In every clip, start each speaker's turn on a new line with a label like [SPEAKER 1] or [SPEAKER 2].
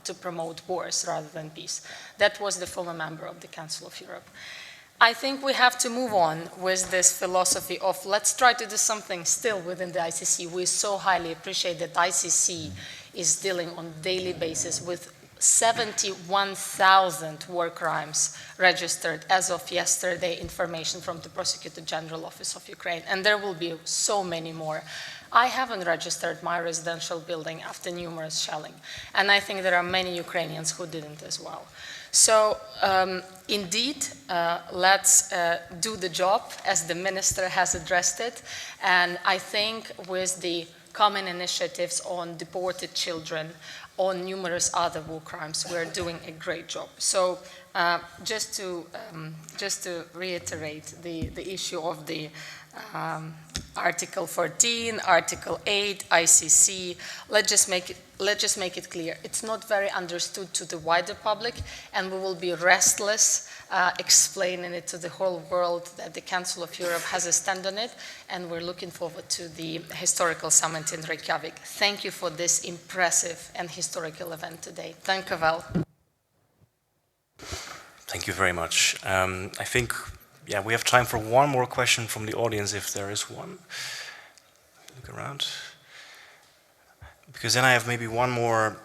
[SPEAKER 1] to promote wars rather than peace. That was the former member of the Council of Europe. I think we have to move on with this philosophy of let's try to do something still within the ICC. We so highly appreciate that ICC is dealing on a daily basis with 71,000 war crimes registered as of yesterday, information from the Prosecutor General Office of Ukraine, and there will be so many more. I haven't registered my residential building after numerous shelling, and I think there are many Ukrainians who didn't as well. So indeed, let's do the job as the minister has addressed it, and I think with the common initiatives on deported children, on numerous other war crimes, we're doing a great job. So just to reiterate the issue of the Article 14, Article 8, ICC, let's just make it clear. It's not very understood to the wider public, and we will be restless explaining it to the whole world that the Council of Europe has a stand on it, and we're looking forward to the historical summit in Reykjavik. Thank you for this impressive and historical event today. Dank u wel.
[SPEAKER 2] Thank you very much. I think, yeah, we have time for one more question from the audience, if there is one. Look around. Because then I have maybe one more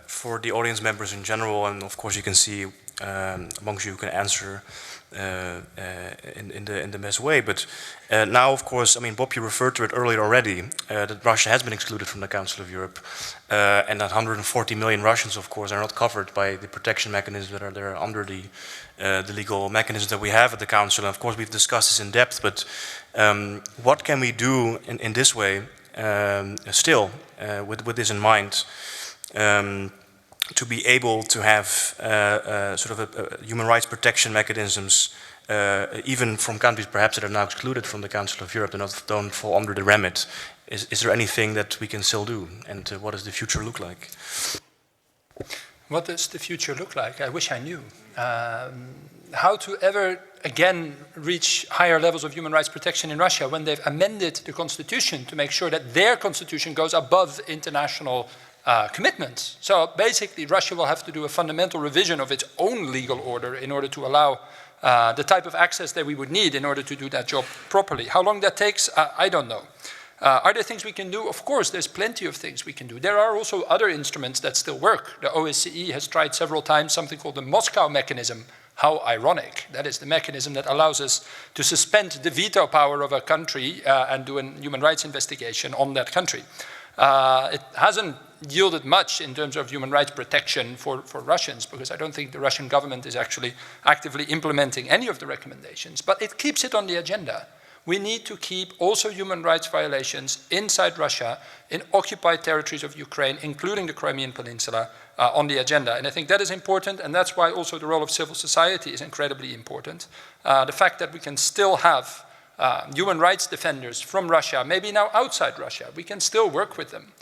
[SPEAKER 2] for the audience members in general, and of course you can see amongst you who can answer in the best way. But now, of course, I mean, Bob, you referred to it earlier already, that Russia has been excluded from the Council of Europe, and that 140 million Russians, of course, are not covered by the protection mechanisms that are there under the legal mechanisms that we have at the Council. And of course, we've discussed this in depth, but what can we do in this way, still, with this in mind, to be able to have sort of human rights protection mechanisms, even from countries perhaps that are now excluded from the Council of Europe, and don't fall under the remit. Is there anything that we can still do, and what does the future look like?
[SPEAKER 3] What does the future look like? I wish I knew. How to ever again reach higher levels of human rights protection in Russia when they've amended the constitution to make sure that their constitution goes above international commitments. So basically Russia will have to do a fundamental revision of its own legal order in order to allow the type of access that we would need in order to do that job properly. How long that takes, I don't know. Are there things we can do? Of course, there's plenty of things we can do. There are also other instruments that still work. The OSCE has tried several times something called the Moscow mechanism. How ironic. That is the mechanism that allows us to suspend the veto power of a country and do a human rights investigation on that country. It hasn't yielded much in terms of human rights protection for Russians, because I don't think the Russian government is actually actively implementing any of the recommendations, but it keeps it on the agenda. We need to keep also human rights violations inside Russia, in occupied territories of Ukraine, including the Crimean Peninsula, on the agenda. And I think that is important, and that's why also the role of civil society is incredibly important. The fact that we can still have human rights defenders from Russia, maybe now outside Russia, we can still work with them.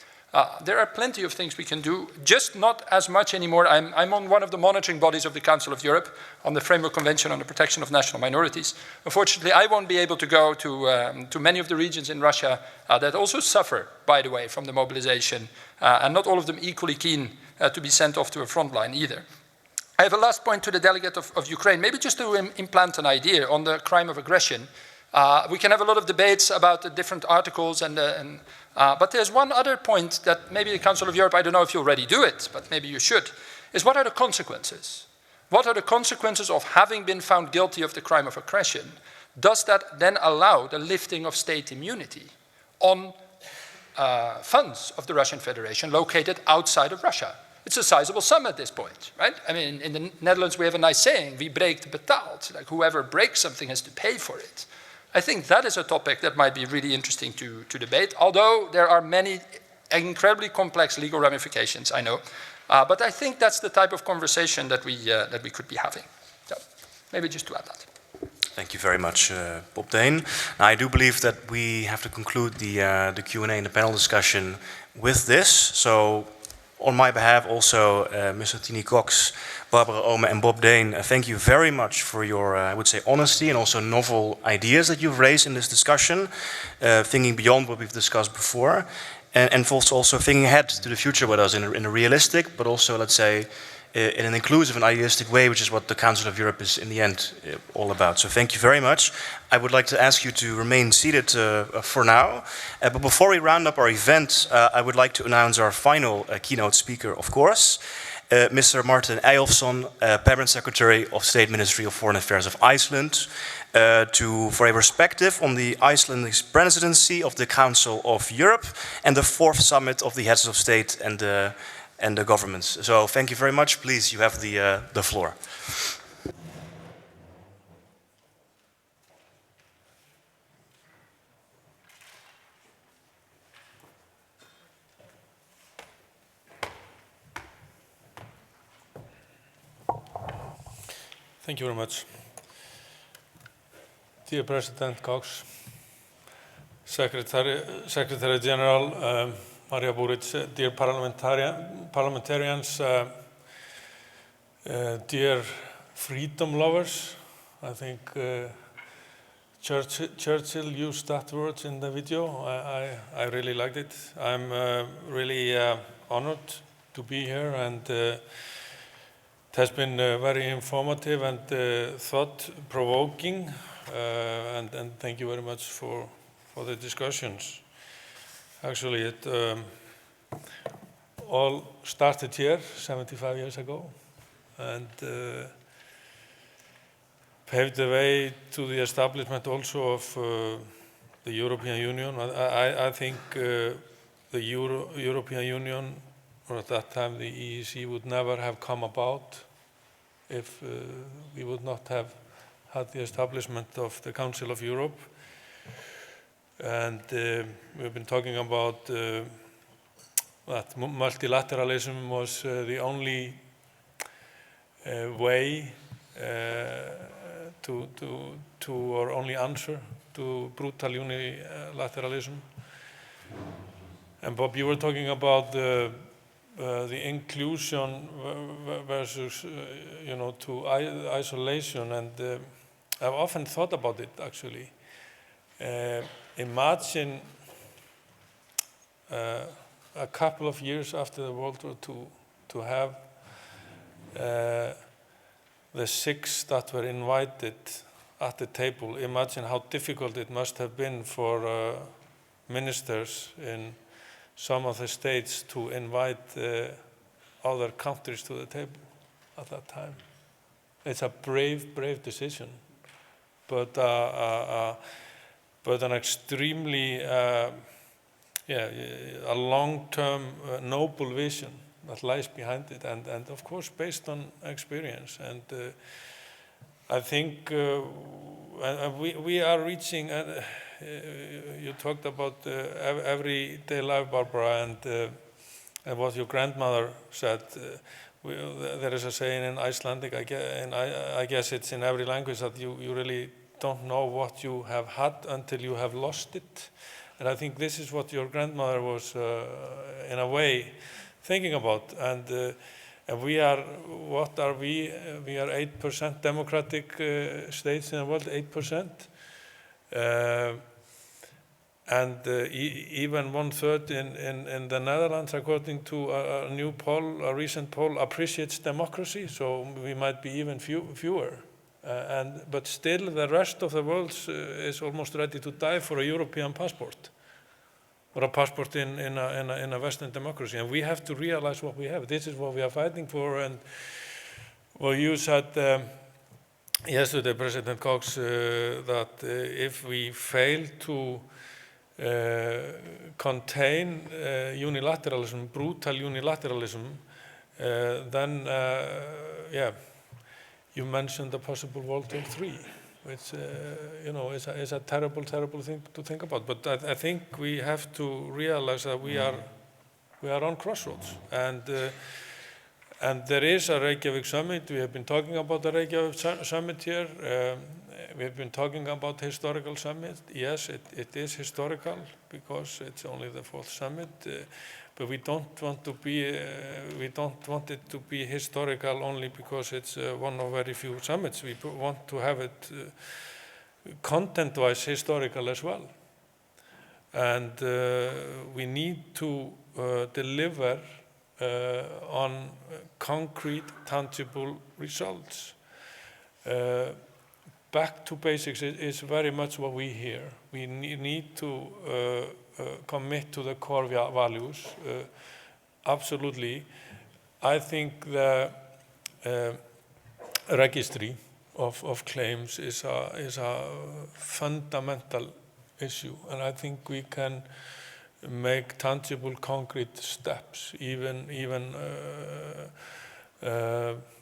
[SPEAKER 3] There are plenty of things we can do, just not as much anymore. I'm on one of the monitoring bodies of the Council of Europe on the Framework Convention on the Protection of National Minorities. Unfortunately, I won't be able to go to many of the regions in Russia that also suffer, by the way, from the mobilization, and not all of them equally keen to be sent off to a front line either. I have a last point to the delegate of Ukraine, maybe just to implant an idea on the crime of aggression. We can have a lot of debates about the different articles, but there's one other point that maybe the Council of Europe, I don't know if you already do it, but maybe you should, is what are the consequences? What are the consequences of having been found guilty of the crime of aggression? Does that then allow the lifting of state immunity on funds of the Russian Federation located outside of Russia? It's a sizable sum at this point, right? I mean, in the Netherlands we have a nice saying, wie breekt betaalt, like whoever breaks something has to pay for it. I think that is a topic that might be really interesting to debate, although there are many incredibly complex legal ramifications, I know. But I think that's the type of conversation that we could be having. So maybe just to add that.
[SPEAKER 2] Thank you very much, Bob Deen. Now, I do believe that we have to conclude the Q&A and the panel discussion with this. So on my behalf also, Mr. Tini Cox, Barbara Ome and Bob Deen, thank you very much for your, I would say, honesty and also novel ideas that you've raised in this discussion, thinking beyond what we've discussed before. and also thinking ahead to the future with us in a realistic, but also, let's say, in an inclusive and idealistic way, which is what the Council of Europe is in the end all about. So thank you very much. I would like to ask you to remain seated for now. But before we round up our event, I would like to announce our final keynote speaker, of course, Mr. Martin Eyjolfsson, Permanent Secretary of State Ministry of Foreign Affairs of Iceland, for a perspective on the Icelandic presidency of the Council of Europe and the 4th summit of the heads of state and the governments. So thank you very much. Please, you have the floor.
[SPEAKER 4] Thank you very much. Dear President Cox, Secretary General Maria Buric, dear parliamentarians, dear freedom lovers, I think Churchill used that word in the video. I really liked it. I'm really honored to be here, and it has been very informative and thought-provoking, and thank you very much for the discussions. Actually, it all started here 75 years ago, and paved the way to the establishment also of the European Union. I think the European Union, or at that time the EEC, would never have come about if we would not have had the establishment of the Council of Europe. And we've been talking about that multilateralism was the only way or only answer to brutal unilateralism. And Bob, you were talking about the inclusion versus, to isolation, and I've often thought about it actually. Imagine a couple of years after the World War II to have the 6 that were invited at the table. Imagine how difficult it must have been for ministers in some of the states to invite other countries to the table at that time. It's a brave decision, but an extremely a long-term noble vision that lies behind it, and of course based on experience. And I think we are reaching. You talked about everyday life, Barbara, and what your grandmother said. There is a saying in Icelandic, I guess it's in every language, that you really don't know what you have had until you have lost it. And I think this is what your grandmother was, in a way, thinking about. And we are, what are we? We are 8% democratic states in the world, 8%. And even 1/3 in the Netherlands, according to a new poll, a recent poll, appreciates democracy. So we might be even fewer. But still, the rest of the world is almost ready to die for a European passport, or a passport in a Western democracy. And we have to realize what we have. This is what we are fighting for. And what you said yesterday, President Cox, that if we fail to contain unilateralism, brutal unilateralism, then, you mentioned the possible World War III, which, is a terrible thing to think about. But I think we have to realize that we are on crossroads. And there is a Reykjavik summit. We have been talking about the Reykjavik summit here. We have been talking about historical summit. Yes, it is historical because it's only the 4th summit. But we don't want it to be historical only because it's one of very few summits. We want to have it content-wise historical as well. And we need to deliver on concrete, tangible results. Back to basics is very much what we hear. We need to commit to the core values. Absolutely. I think the registry of claims is a fundamental issue, and I think we can make tangible, concrete steps, even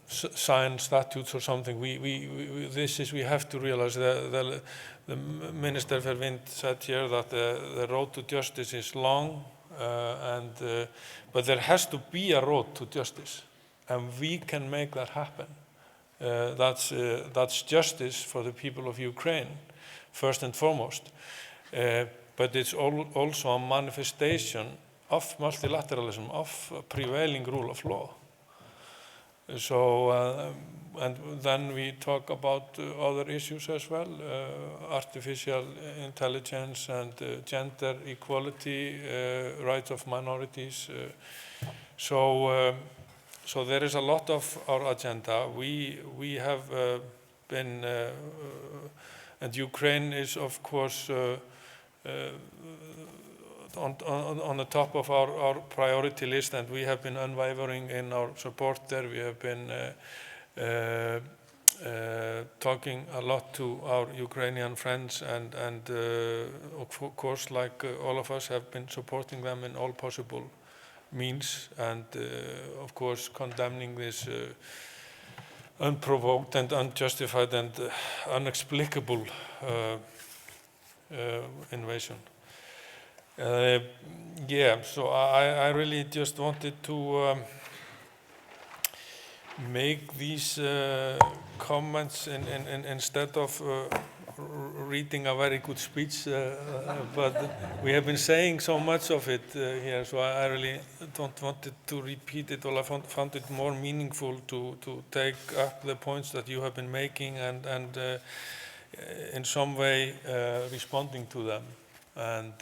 [SPEAKER 4] sign statutes or something. We have to realize that the Minister Verwind said here that the road to justice is long, but there has to be a road to justice, and we can make that happen. That's justice for the people of Ukraine, first and foremost. But it's also a manifestation of multilateralism, of prevailing rule of law. So, and then we talk about other issues as well, artificial intelligence and gender equality, rights of minorities. So there is a lot of our agenda. We have been, and Ukraine is of course on the top of our priority list, and we have been unwavering in our support there. We have been talking a lot to our Ukrainian friends, and of course, like all of us, have been supporting them in all possible means, and of course condemning this unprovoked and unjustified and inexplicable invasion. Yeah, so I really just wanted to make these comments instead of reading a very good speech, but we have been saying so much of it here, so I really don't want to repeat it all. I found it more meaningful to take up the points that you have been making and in some way responding to them. And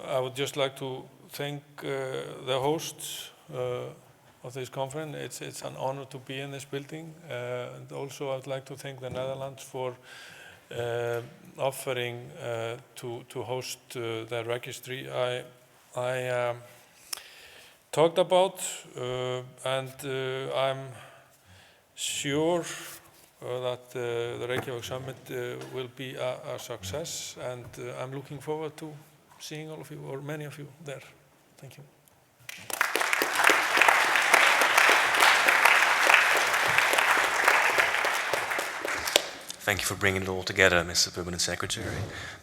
[SPEAKER 4] I would just like to thank the hosts of this conference. It's an honor to be in this building. And also I'd like to thank the Netherlands for offering to host the registry I talked about, and I'm sure that the Reykjavik Summit will be a success, and I'm looking forward to seeing all of you, or many of you, there. Thank you.
[SPEAKER 2] Thank you for bringing it all together, Mr. Permanent Secretary,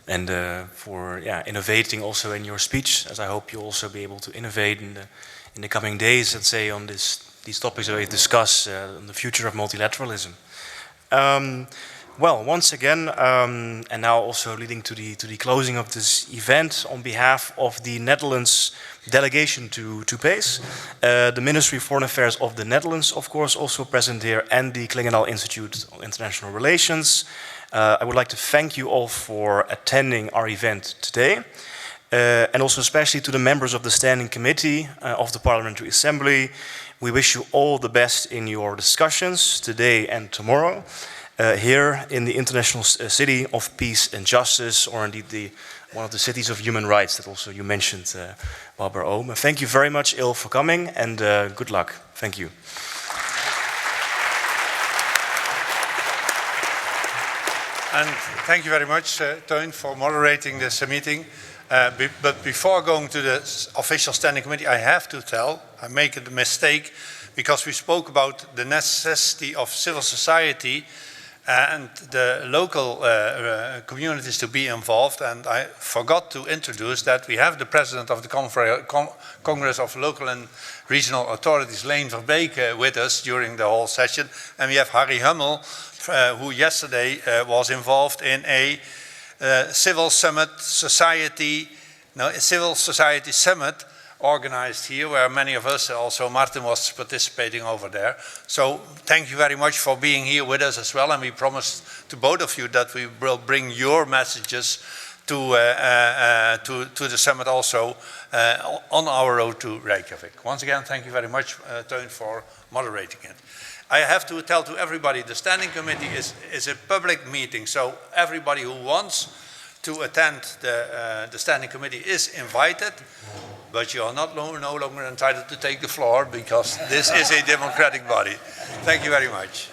[SPEAKER 2] and for innovating also in your speech, as I hope you'll also be able to innovate in the coming days, let's say, on these topics that we discuss, on the future of multilateralism. Well, once again, and now also leading to the closing of this event, on behalf of the Netherlands delegation to PACE, the Ministry of Foreign Affairs of the Netherlands, of course, also present here, and the Klingendahl Institute of International Relations. I would like to thank you all for attending our event today, and also especially to the members of the Standing Committee of the Parliamentary Assembly. We wish you all the best in your discussions today and tomorrow, here in the international city of peace and justice, or indeed one of the cities of human rights that also you mentioned, Barbara Ohm. Thank you very much, Il, for coming, and good luck. Thank you.
[SPEAKER 5] And thank you very much, Teun, for moderating this meeting. But before going to the official standing committee, I have to tell, I make a mistake, because we spoke about the necessity of civil society and the local communities to be involved, and I forgot to introduce that we have the president of the Congress of Local and Regional Authorities, Leen Verbeek, with us during the whole session, and we have Harry Hummel, who yesterday was involved in a civil society summit organized here, where many of us, also Martin, was participating over there. So thank you very much for being here with us as well, and we promise to both of you that we will bring your messages to the summit also on our road to Reykjavik. Once again, thank you very much, Teun, for moderating it. I have to tell to everybody, the Standing Committee is a public meeting, so everybody who wants to attend the Standing Committee is invited, but you are no longer entitled to take the floor because this is a democratic body. Thank you very much.